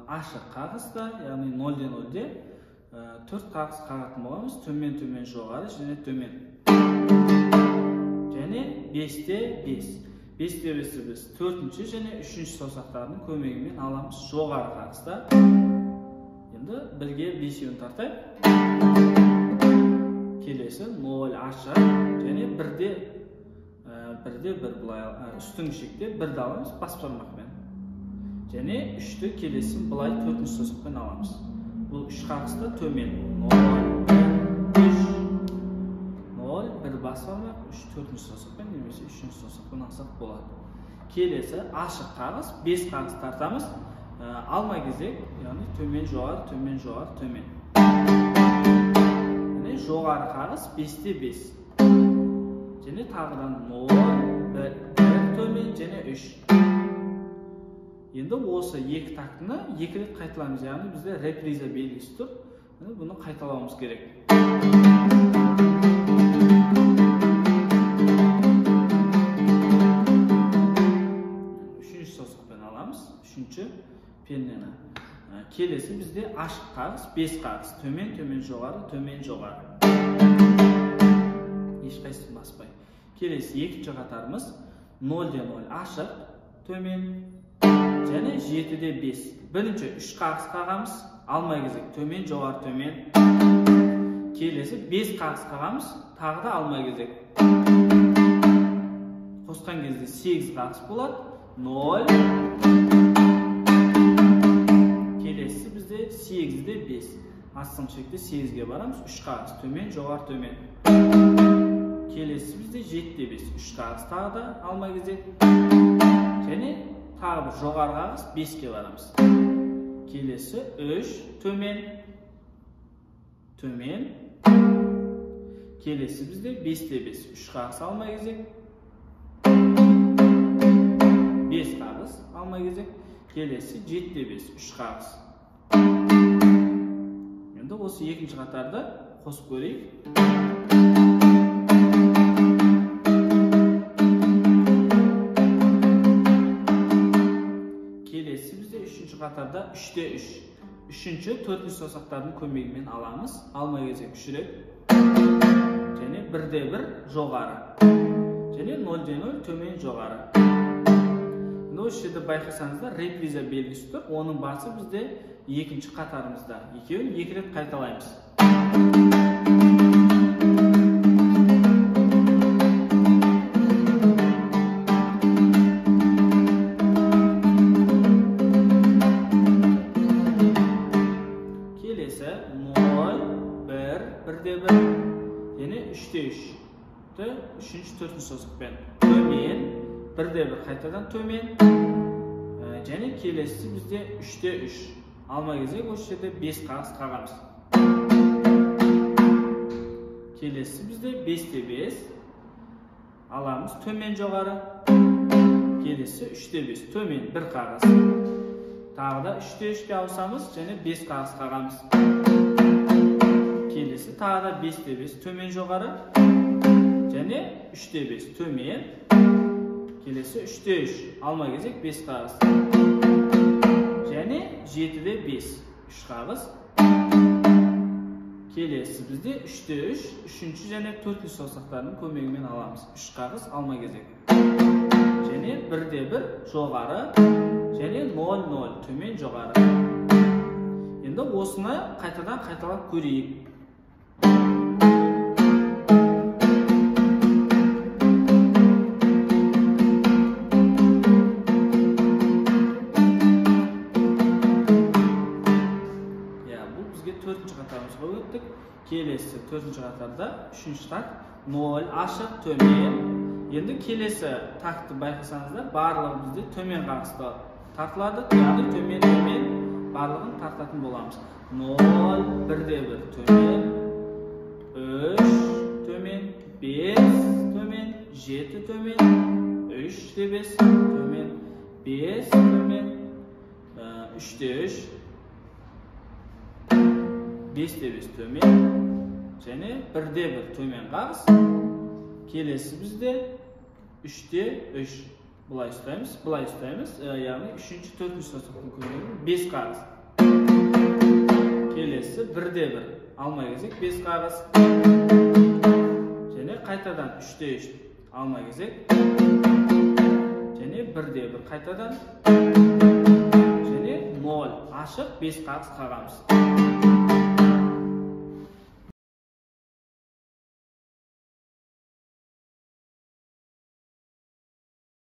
ашық қағызда, яғни 0-ден 0-де 4 қағыз қағатын боламыз. Төмен, төмен, жоғары және төмен. Және 5-те 5. 5-те 5-те біз 4-ші және 3-ші саусақтардың көмегімен аламыз жоғары қағызда. Енді бірге 5-еуін тартайық. Келесі 0 ашық және 1-де 1 бұлай үстіңгі шекте 1-ді аламыз бас бармақпен. Және 3-ті келесін бұлай 4-ші саусақпен аламыз. Бұл 3 қағызда төмен 0, 3, 0, 1 бас бармақ, 3 4-ші саусақпен немесе 3-ші саусақпен алсақ болады. Келесі ашық қағыз 5 қағыз тартамыз. Алма кезек, яғни төмен, жоғары, төмен, жоғары, төмен. Жоғары қағыз 5-те 5. Және тағыдан 0, 1 төмен және 3. Енді осы 2 тактыны 2 рет қайталамыз, яғни бізде реприза белгісі тұр. Бұны қайталауымыз керек. 3-ші саусақпен аламыз, 3-ші пеннені. Келесі бізде ашық қағыз 5 қағыз. Төмен, төмен, жоғары, төмен, жоғары. Ешқайсысын баспай. Келесі 2-ші қатарымыз 0-ден 0 ашық, төмен және 7-де 5. Бірінші 3 қағыз қағамыз, алма кезек төмен, жоғары, төмен. Келесі 5 қағыз қағамыз, тағы да алма кезек. Қосқан кезде 8 қағыз болады. 0. Келесі бізде 8-де 5. Астыңғы шекте 8-ге барамыз. 3 қағыз төмен, жоғары, төмен. Келесі бізде 7-де 5. 3 қағыз тағы да алма кезек. Және тағы бір жоғары қағыз 5-ге барамыз. Келесі 3 төмен, төмен. Келесі бізде 5-де 5. 3 қағыз алма кезек. 5 қағыз алма кезек. Келесі 7-де 5. 3 қағыз. Енді осы 2-ші қатарды қосып көрейік. Келесі бізде 3-ші қатарда 3-те 3. 3-ші 4-ші саусақтардың көмегімен аламыз. Алма кезек 3 рет. Және 1-де 1 жоғары. Және 0-ден 0 төмен, жоғары. Осы жерде байқасаңыздар реприза белгісі тұр. Оның басы бізде 2-ші қатарымызда. Екеуін 2 рет қайталаймыз. Келесі 0, 1, 1-де 1, және 3-те 3. 3-ші 4-ші саусақпен төмен, 1-де 1 қайтадан төмен. Және келесі бізде 3-те 3. Алма кезек осы жерде 5 қағыз қағамыз. Келесі бізде 5-те 5. Аламыз төмен, жоғары. Келесі 3-те 5. Төмен 1 қағыз. Тағы да 3-те 3-ке ауысамыз және 5 қағыз қағамыз. Келесі тағы да 5-те 5. Төмен, жоғары. Және 3-те 5. Төмен. Келесі 3-те 3. Алма кезек 5 қағыз. Және 7-де 5. 3 қағыз. Келесі бізде 3-те 3. 3-ші және 4-ші саусақтардың көмегімен аламыз. 3 қағыз алма кезек. Және 1-де 1 жоғары. Және 0-0 төмен, жоғары. Енді осыны қайтадан қайталап көрейік. Келесі 4-ші қатарда 3-ші такт 0 ашық, төмен. Енді келесі тактты байқасаңыздар, барлығы бізде төмен қағызда тартылады. Яғни төмен, төмен барлығын тартатын боламыз. 0, 1-де 1 төмен, 3 төмен, 5 төмен, 7 төмен, 3-те 5 төмен, 5 төмен, 3-те 3, 5-те 5 төмен, және 1-де 1 төмен қағыз. Келесі бізде 3-те 3. Бұлай ұстаймыз. Яғни 3-ші, 4-ші созақтың көмегімен 5 қағыз. Келесі 1-де-1 алма кезек 5 қағыз. Және қайтадан 3-де-3 алма кезек. Және 1-де-1 қайтадан. Және 0 ашық 5 қағыз қағамыз.